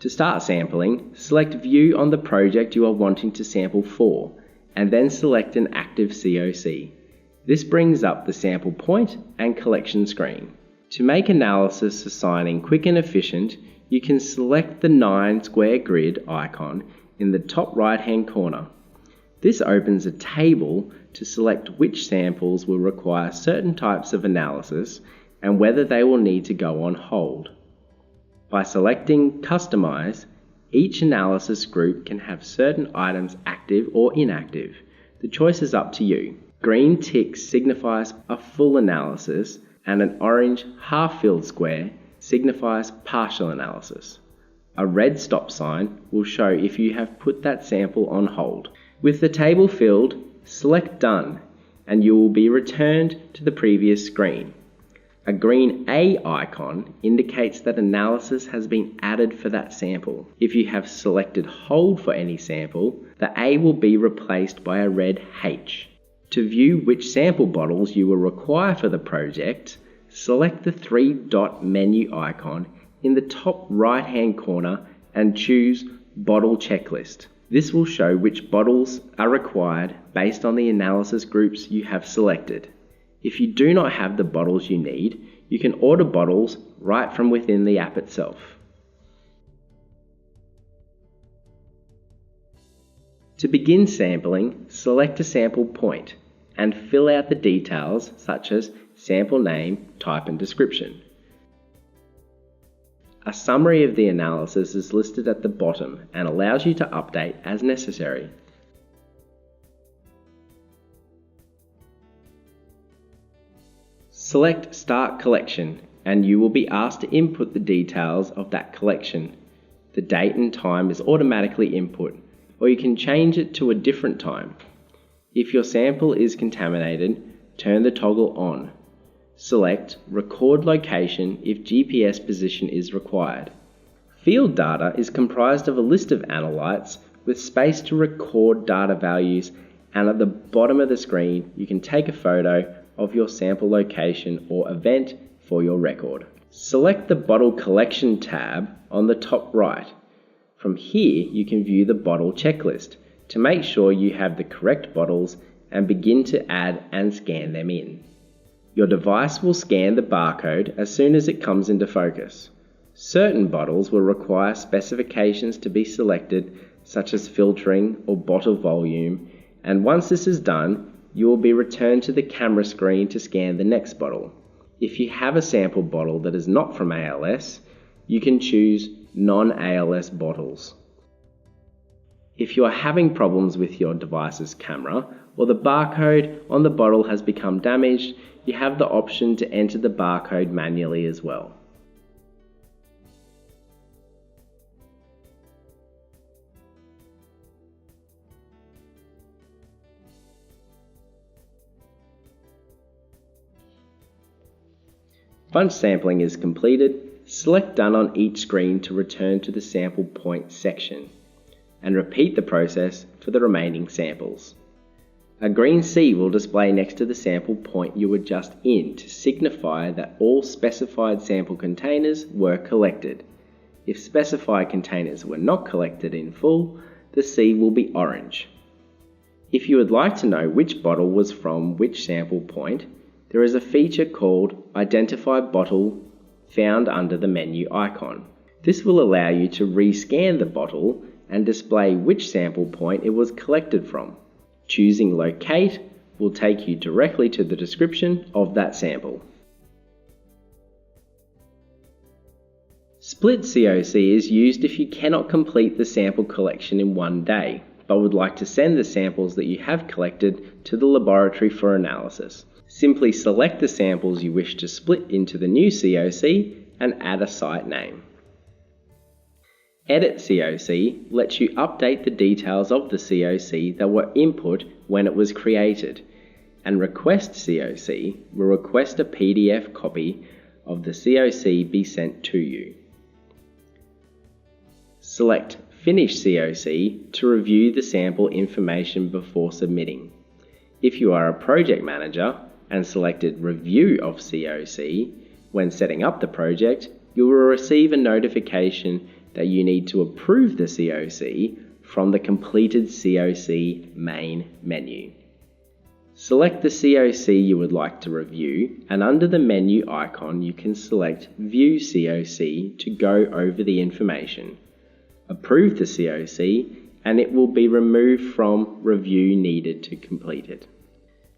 To start sampling, select View on the project you are wanting to sample for, and then select an active COC. This brings up the sample point and collection screen. To make analysis assigning quick and efficient, you can select the 9 square grid icon in the top right-hand corner. This opens a table to select which samples will require certain types of analysis and whether they will need to go on hold. By selecting Customize, each analysis group can have certain items active or inactive. The choice is up to you. Green tick signifies a full analysis, and an orange half-filled square signifies partial analysis. A red stop sign will show if you have put that sample on hold. With the table filled, select Done, and you will be returned to the previous screen. A green A icon indicates that analysis has been added for that sample. If you have selected Hold for any sample, the A will be replaced by a red H. To view which sample bottles you will require for the project, select the 3-dot menu icon in the top right-hand corner and choose Bottle Checklist. This will show which bottles are required based on the analysis groups you have selected. If you do not have the bottles you need, you can order bottles right from within the app itself. To begin sampling, select a sample point and fill out the details such as sample name, type and description. A summary of the analysis is listed at the bottom and allows you to update as necessary. Select Start Collection and you will be asked to input the details of that collection. The date and time is automatically input, or you can change it to a different time. If your sample is contaminated, turn the toggle on. Select Record Location if GPS position is required. Field data is comprised of a list of analytes with space to record data values, and at the bottom of the screen you can take a photo of your sample location or event for your record. Select the Bottle Collection tab on the top right. From here you can view the bottle checklist to make sure you have the correct bottles and begin to add and scan them in. Your device will scan the barcode as soon as it comes into focus. Certain bottles will require specifications to be selected, such as filtering or bottle volume, and once this is done, you will be returned to the camera screen to scan the next bottle. If you have a sample bottle that is not from ALS, you can choose non-ALS bottles. If you are having problems with your device's camera, or the barcode on the bottle has become damaged, you have the option to enter the barcode manually as well. Once sampling is completed, select Done on each screen to return to the sample point section, and repeat the process for the remaining samples. A green C will display next to the sample point you were just in to signify that all specified sample containers were collected. If specified containers were not collected in full, the C will be orange. If you would like to know which bottle was from which sample point, there is a feature called Identify Bottle found under the menu icon. This will allow you to rescan the bottle and display which sample point it was collected from. Choosing Locate will take you directly to the description of that sample. Split COC is used if you cannot complete the sample collection in one day, but would like to send the samples that you have collected to the laboratory for analysis. Simply select the samples you wish to split into the new COC and add a site name. Edit COC lets you update the details of the COC that were input when it was created, and Request COC will request a PDF copy of the COC be sent to you. Select Finish COC to review the sample information before submitting. If you are a project manager and selected Review of COC when setting up the project, you will receive a notification that you need to approve the COC from the completed COC main menu. Select the COC you would like to review, and under the menu icon you can select View COC to go over the information. Approve the COC and it will be removed from Review Needed to complete it.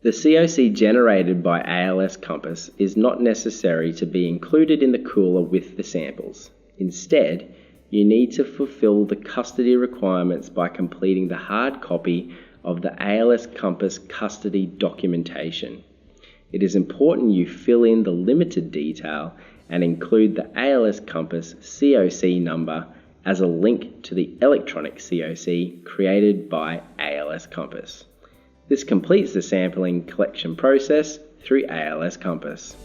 The COC generated by ALS Compass is not necessary to be included in the cooler with the samples. Instead, you need to fulfill the custody requirements by completing the hard copy of the ALS Compass custody documentation. It is important you fill in the limited detail and include the ALS Compass COC number as a link to the electronic COC created by ALS Compass. This completes the sampling collection process through ALS Compass.